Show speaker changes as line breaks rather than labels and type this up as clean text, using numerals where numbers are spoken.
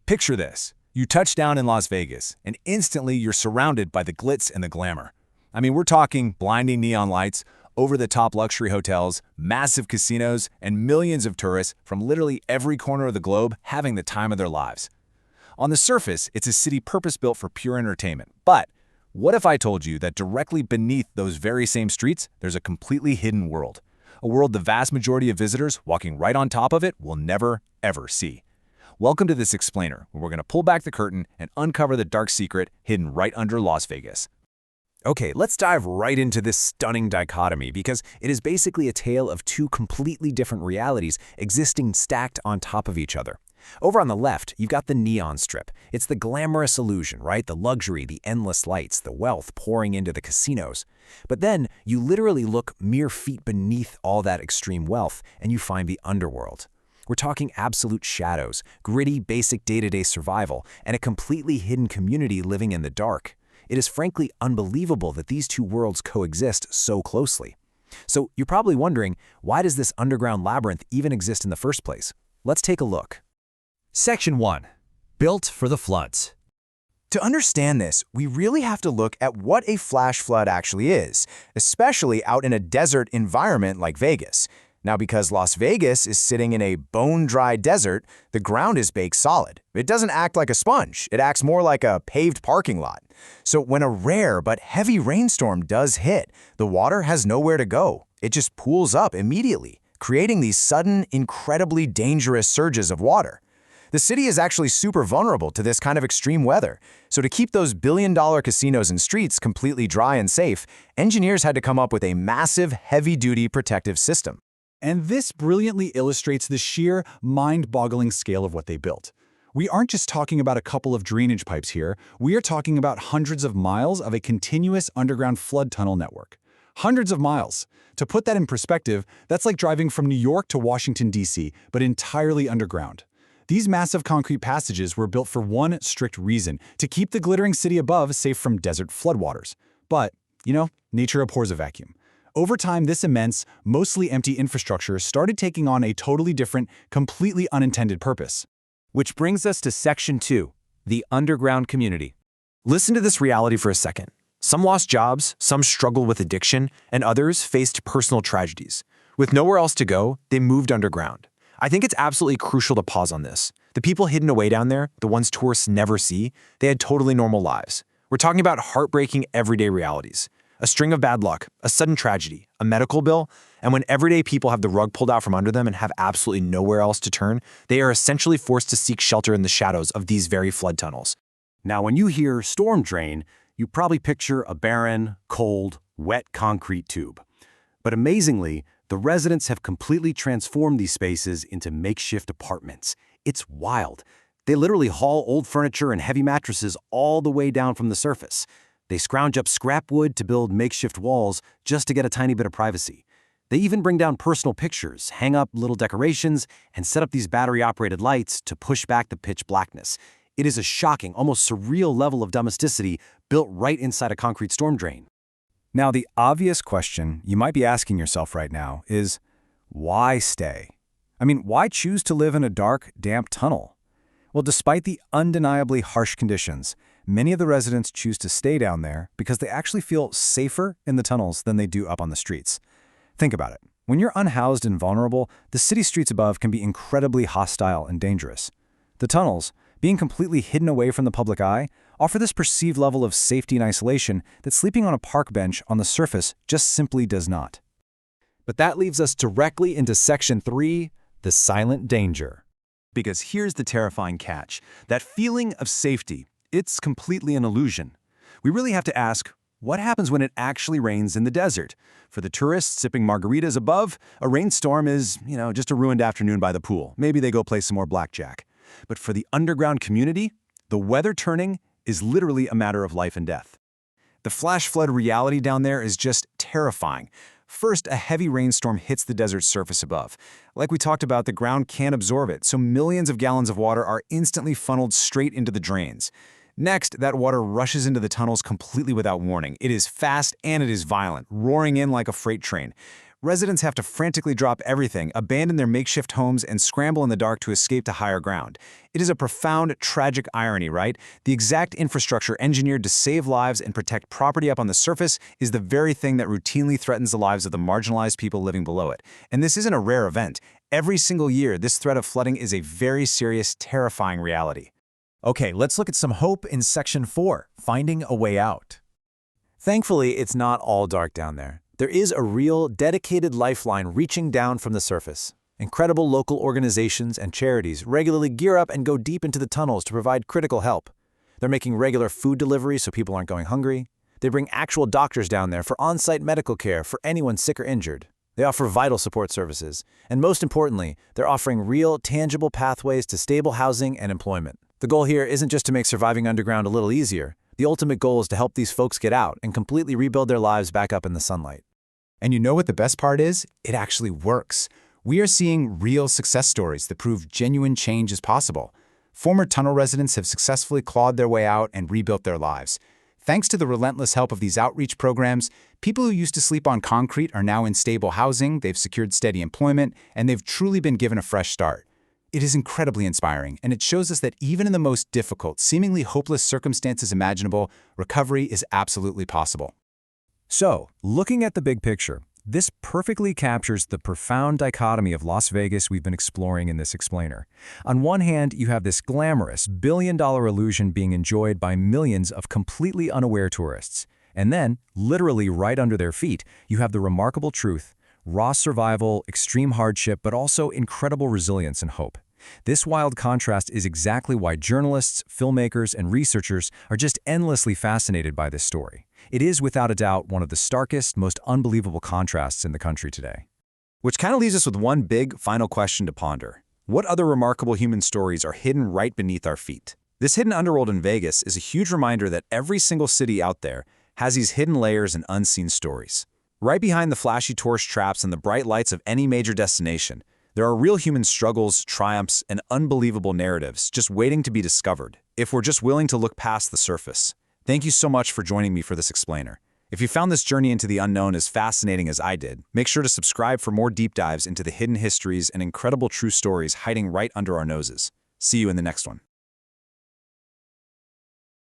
Picture this. You touch down in Las Vegas, and instantly you're surrounded by the glitz and the glamour. I mean, we're talking blinding neon lights, over-the-top luxury hotels, massive casinos, and millions of tourists from literally every corner of the globe having the time of their lives. On the surface, it's a city purpose-built for pure entertainment. But what if I told you that directly beneath those very same streets, there's a completely hidden world? A world the vast majority of visitors walking right on top of it will never, ever see. Welcome to this explainer, where we're going to pull back the curtain and uncover the dark secret hidden right under Las Vegas. Okay, let's dive right into this stunning dichotomy because it is basically a tale of two completely different realities existing stacked on top of each other. Over on the left, you've got the neon strip. It's the glamorous illusion, right? The luxury, the endless lights, the wealth pouring into the casinos. But then you literally look mere feet beneath all that extreme wealth and you find the underworld. We're talking absolute shadows, gritty, basic day-to-day survival, and a completely hidden community living in the dark. It is frankly unbelievable that these two worlds coexist so closely. So you're probably wondering, why does this underground labyrinth even exist in the first place? Let's take a look.
Section 1. Built for the floods.
To understand this, we really have to look at what a flash flood actually is, especially out in a desert environment like Vegas. Now, because Las Vegas is sitting in a bone-dry desert, the ground is baked solid. It doesn't act like a sponge. It acts more like a paved parking lot. So when a rare but heavy rainstorm does hit, the water has nowhere to go. It just pools up immediately, creating these sudden, incredibly dangerous surges of water. The city is actually super vulnerable to this kind of extreme weather. So to keep those billion-dollar casinos and streets completely dry and safe, engineers had to come up with a massive, heavy-duty protective system.
And this brilliantly illustrates the sheer, mind-boggling scale of what they built. We aren't just talking about a couple of drainage pipes here, we are talking about hundreds of miles of a continuous underground flood tunnel network. Hundreds of miles. To put that in perspective, that's like driving from New York to Washington, D.C., but entirely underground. These massive concrete passages were built for one strict reason, to keep the glittering city above safe from desert floodwaters. But, nature abhors a vacuum. Over time, this immense, mostly empty infrastructure started taking on a totally different, completely unintended purpose.
Which brings us to Section 2, the underground community.
Listen to this reality for a second. Some lost jobs, some struggled with addiction, and others faced personal tragedies. With nowhere else to go, they moved underground. I think it's absolutely crucial to pause on this. The people hidden away down there, the ones tourists never see, they had totally normal lives. We're talking about heartbreaking everyday realities. A string of bad luck, a sudden tragedy, a medical bill, and when everyday people have the rug pulled out from under them and have absolutely nowhere else to turn, they are essentially forced to seek shelter in the shadows of these very flood tunnels.
Now, when you hear storm drain, you probably picture a barren, cold, wet concrete tube. But amazingly, the residents have completely transformed these spaces into makeshift apartments. It's wild. They literally haul old furniture and heavy mattresses all the way down from the surface. They scrounge up scrap wood to build makeshift walls just to get a tiny bit of privacy. They even bring down personal pictures, hang up little decorations, and set up these battery-operated lights to push back the pitch blackness. It is a shocking, almost surreal level of domesticity built right inside a concrete storm drain.
Now, the obvious question you might be asking yourself right now is, why stay? I mean, why choose to live in a dark, damp tunnel? Well, despite the undeniably harsh conditions, many of the residents choose to stay down there because they actually feel safer in the tunnels than they do up on the streets. Think about it. When you're unhoused and vulnerable, the city streets above can be incredibly hostile and dangerous. The tunnels, being completely hidden away from the public eye, offer this perceived level of safety and isolation that sleeping on a park bench on the surface just simply does not.
But that leaves us directly into Section 3, the silent danger.
Because here's the terrifying catch. That feeling of safety, it's completely an illusion. We really have to ask, what happens when it actually rains in the desert? For the tourists sipping margaritas above, a rainstorm is, just a ruined afternoon by the pool. Maybe they go play some more blackjack. But for the underground community, the weather turning is literally a matter of life and death. The flash flood reality down there is just terrifying. First, a heavy rainstorm hits the desert surface above. Like we talked about, the ground can't absorb it, so millions of gallons of water are instantly funneled straight into the drains. Next, that water rushes into the tunnels completely without warning. It is fast and it is violent, roaring in like a freight train. Residents have to frantically drop everything, abandon their makeshift homes, and scramble in the dark to escape to higher ground. It is a profound, tragic irony, right? The exact infrastructure engineered to save lives and protect property up on the surface is the very thing that routinely threatens the lives of the marginalized people living below it. And this isn't a rare event. Every single year, this threat of flooding is a very serious, terrifying reality.
Okay, let's look at some hope in Section 4, Finding a Way Out. Thankfully, it's not all dark down there. There is a real, dedicated lifeline reaching down from the surface. Incredible local organizations and charities regularly gear up and go deep into the tunnels to provide critical help. They're making regular food deliveries so people aren't going hungry. They bring actual doctors down there for on-site medical care for anyone sick or injured. They offer vital support services. And most importantly, they're offering real, tangible pathways to stable housing and employment. The goal here isn't just to make surviving underground a little easier. The ultimate goal is to help these folks get out and completely rebuild their lives back up in the sunlight.
And you know what the best part is? It actually works. We are seeing real success stories that prove genuine change is possible. Former tunnel residents have successfully clawed their way out and rebuilt their lives. Thanks to the relentless help of these outreach programs, people who used to sleep on concrete are now in stable housing, they've secured steady employment, and they've truly been given a fresh start. It is incredibly inspiring, and it shows us that even in the most difficult, seemingly hopeless circumstances imaginable, recovery is absolutely possible.
So, looking at the big picture, this perfectly captures the profound dichotomy of Las Vegas we've been exploring in this explainer. On one hand, you have this glamorous, billion-dollar illusion being enjoyed by millions of completely unaware tourists. And then, literally right under their feet, you have the remarkable truth, raw survival, extreme hardship, but also incredible resilience and hope. This wild contrast is exactly why journalists, filmmakers, and researchers are just endlessly fascinated by this story. It is, without a doubt, one of the starkest, most unbelievable contrasts in the country today.
Which kind of leaves us with one big, final question to ponder. What other remarkable human stories are hidden right beneath our feet? This hidden underworld in Vegas is a huge reminder that every single city out there has these hidden layers and unseen stories. Right behind the flashy tourist traps and the bright lights of any major destination, there are real human struggles, triumphs, and unbelievable narratives just waiting to be discovered, if we're just willing to look past the surface. Thank you so much for joining me for this explainer. If you found this journey into the unknown as fascinating as I did, make sure to subscribe for more deep dives into the hidden histories and incredible true stories hiding right under our noses. See you in the next one.